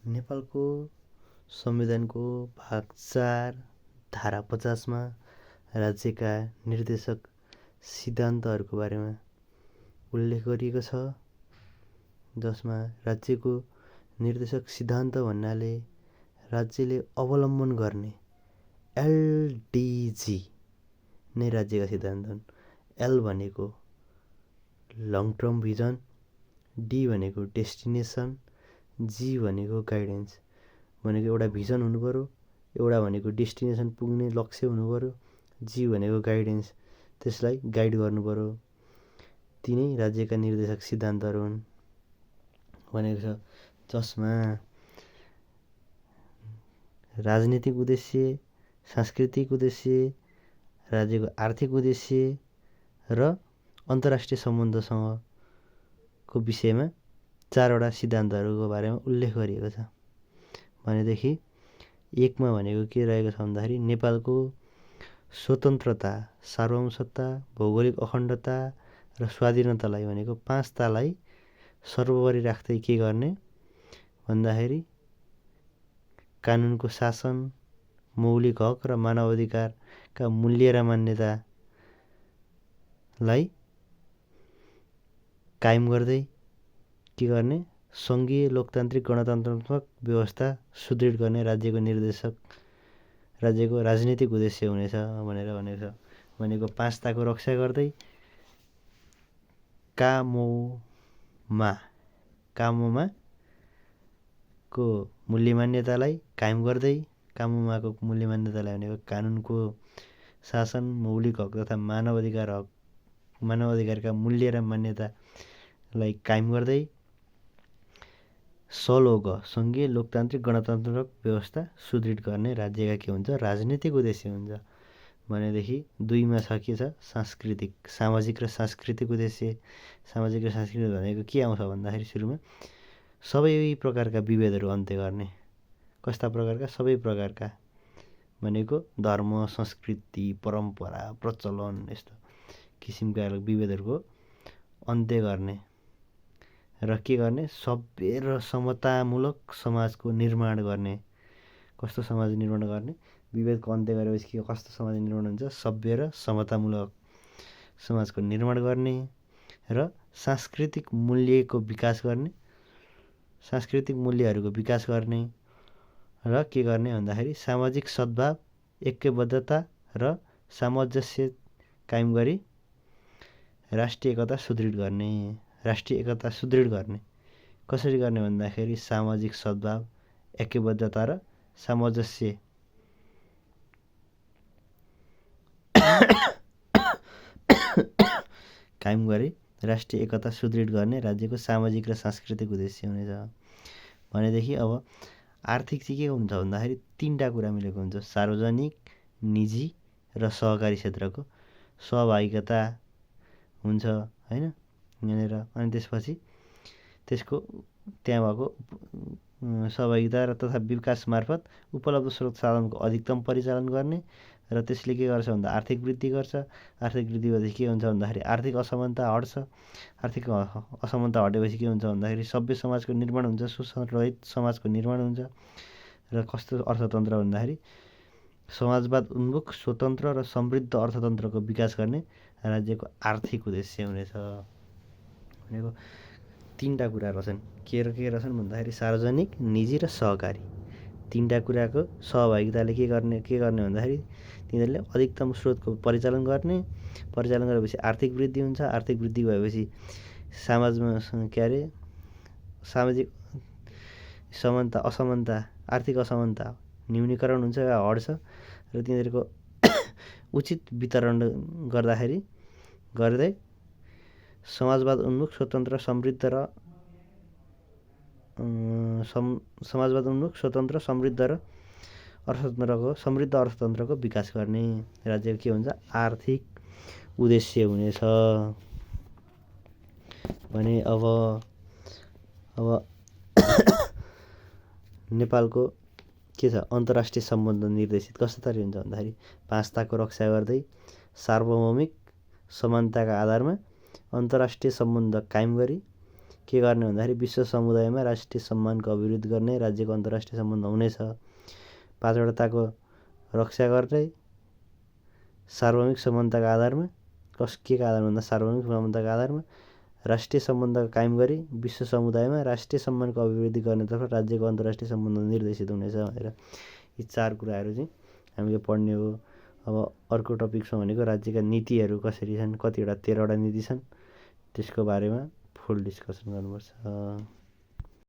नेपालको संविधानको भाग 4 धारा 50 मा राज्यका निर्देशक सिद्धान्तहरूको बारेमा उल्लेख गरिएको छ, जसमा राज्यको निर्देशक सिद्धान्त भन्नाले राज्यले अवलम्बन गर्ने एलडिजी नै राज्यका सिद्धान्त हुन्। एल भनेको लङ टर्म भिजन, डी भनेको डेस्टिनेसन, जी भनेको गाइडेन्स। भनेको एउटा भिजन हुनु पर्यो, एउटा भनेको डेस्टिनेसन पुग्ने लक्ष्य हुनु पर्यो, जी भनेको गाइडेन्स, त्यसलाई गाइड गर्नु पर्यो। तिनै राज्यका निर्देशक सिद्धान्तहरू हुन् भनेको छ, जसमा राजनीतिक उद्देश्य, सांस्कृतिक उद्देश्य, राज्यको आर्थिक उद्देश्य र अन्तर्राष्ट्रिय सम्बन्धसँगको विषयमा 4वटा सिद्धान्तहरूको बारेमा उल्लेख गरिएको छ। भनेदेखि 1 मा भनेको के रहेको छ भन्दाखेरि नेपालको स्वतन्त्रता, सार्वभौमसत्ता, भौगोलिक अखण्डता र स्वाधीनतालाई भनेको 5 तालाई सर्वोपरि राख्दै के गर्ने भन्दाखेरि कानुनको शासन, मौलिक हक र मानवाधिकारका मूल्य र मान्यतालाई कायम गर्दै के गर्ने सङ्घीय लोकतान्त्रिक गणतन्त्रात्मक व्यवस्था सुदृढ गर्ने राज्यको राजनीतिक उद्देश्य हुनेछ भनेर भनेको छ। भनेको 5 ताको रक्षा गर्दै कामोमाको मूल्य मान्यतालाई कायम गर्दै, कामोमाको मूल्य मान्यतालाई भनेको कानुनको शासन, मौलिक हक तथा मानवाधिकारका मूल्य र मान्यतालाई कायम गर्दै सलोग सङ्घीय लोकतान्त्रिक गणतन्त्रक व्यवस्था सुदृढ गर्ने राज्यका के हुन्छ राजनीतिक उद्देश्य हुन्छ। भनेदेखि 2 मा छ के छ सामाजिक र सांस्कृतिक उद्देश्य। सामाजिक र सांस्कृतिक भनेको के आउँछ भन्दाखेरि सुरुमा सबै प्रकारका विभेदहरू अन्त्य गर्ने। कस्ता प्रकारका? सबै प्रकारका भनेको धर्म, संस्कृति, परम्परा, प्रचलन यस्तो किसिमका विभेदहरूको अन्त्य गर्ने र के गर्ने सभ्य र समतामूलक समाजको निर्माण गर्ने। कस्तो समाज निर्माण गर्ने? विभेदको अन्त्य गरेपछि कस्तो समाज निर्माण हुन्छ? सभ्य र समतामूलक समाजको निर्माण गर्ने र सांस्कृतिक मूल्यको विकास गर्ने, सांस्कृतिक मूल्यहरूको विकास गर्ने र के गर्ने भन्दाखेरि सामाजिक सद्भाव, ऐक्यबद्धता र सामञ्जस्य कायम गरी राष्ट्रिय एकता सुदृढ गर्ने। राष्ट्रिय एकता सुदृढ गर्ने कसरी गर्ने भन्दाखेरि सामाजिक सद्भाव, ऐक्यबद्धता र सामञ्जस्य कायम गरी राष्ट्रिय एकता सुदृढ गर्ने राज्यको सामाजिक र सांस्कृतिक उद्देश्य हुनेछ। भनेदेखि अब आर्थिक चाहिँ के हुन्छ भन्दाखेरि 3टा कुरा मिलेको हुन्छ, सार्वजनिक, निजी र सहकारी क्षेत्रको सहभागिता हुन्छ हैन यहाँनिर। अनि त्यसपछि त्यसको त्यहाँ भएको सहभागिता र तथा विकास मार्फत उपलब्ध स्रोत साधनको अधिकतम परिचालन गर्ने र त्यसले के गर्छ भन्दा आर्थिक वृद्धि गर्छ। आर्थिक वृद्धि भएपछि के हुन्छ भन्दाखेरि आर्थिक असमानता हट्छ। आर्थिक असमानता हटेपछि के हुन्छ भन्दाखेरि सभ्य समाजको निर्माण हुन्छ, शोषण रहित समाजको निर्माण हुन्छ। र कस्तो अर्थतन्त्र भन्दाखेरि समाजवाद उन्मुख, स्वतन्त्र र समृद्ध अर्थतन्त्रको विकास गर्ने राज्यको आर्थिक उद्देश्य हुनेछ। भनेको 3टा कुरा रहेछन्। के रहेछन् भन्दाखेरि सार्वजनिक, निजी र सहकारी। 3टा कुराको सहभागिताले के गर्ने भन्दाखेरि तिनीहरूले अधिकतम स्रोतको परिचालन गर्ने। परिचालन गरेपछि आर्थिक वृद्धि हुन्छ। आर्थिक वृद्धि भएपछि समाजमा सामाजिक समानता, असमानता, आर्थिक असमानता न्यूनीकरण हुन्छ वा हट्छ र तिनीहरूको उचित वितरण गर्दै समाजवाद उन्मुख, स्वतन्त्र, समृद्ध र समृद्ध अर्थतन्त्रको विकास गर्ने राज्यको के हुन्छ आर्थिक उद्देश्य हुनेछ। भने अब नेपालको के छ अन्तर्राष्ट्रिय सम्बन्ध निर्देशित कस्तो तरिका हुन्छ भन्दाखेरि 5 ताको रक्षा गर्दै सार्वभौमिक समानताका आधारमा अन्तर्राष्ट्रिय सम्बन्ध कायम गरी के गर्ने भन्दाखेरि विश्व समुदायमा राष्ट्रिय सम्मानको अभिवृद्धि गर्ने, राज्यको अन्तर्राष्ट्रिय सम्बन्ध हुनेछ। 5वटाको रक्षा गर्ने, सार्वभौमिक समानताको आधारमा, केको आधारमा भन्दा सार्वभौमिक समानताको आधारमा राष्ट्रिय सम्बन्ध कायम गरी विश्व समुदायमा राष्ट्रिय सम्मानको अभिवृद्धि गर्नेतर्फ राज्यको अन्तर्राष्ट्रिय सम्बन्ध निर्देशित हुनेछ भनेर यी 4 कुराहरू चाहिँ हामीले पढ्ने हो। अब अर्को टपिकमा भनेको राज्यका नीतिहरू कसरी छन्, कतिवटा 13वटा नीति छन्, त्यसको बारेमा फुल डिस्कसन गर्नुपर्छ।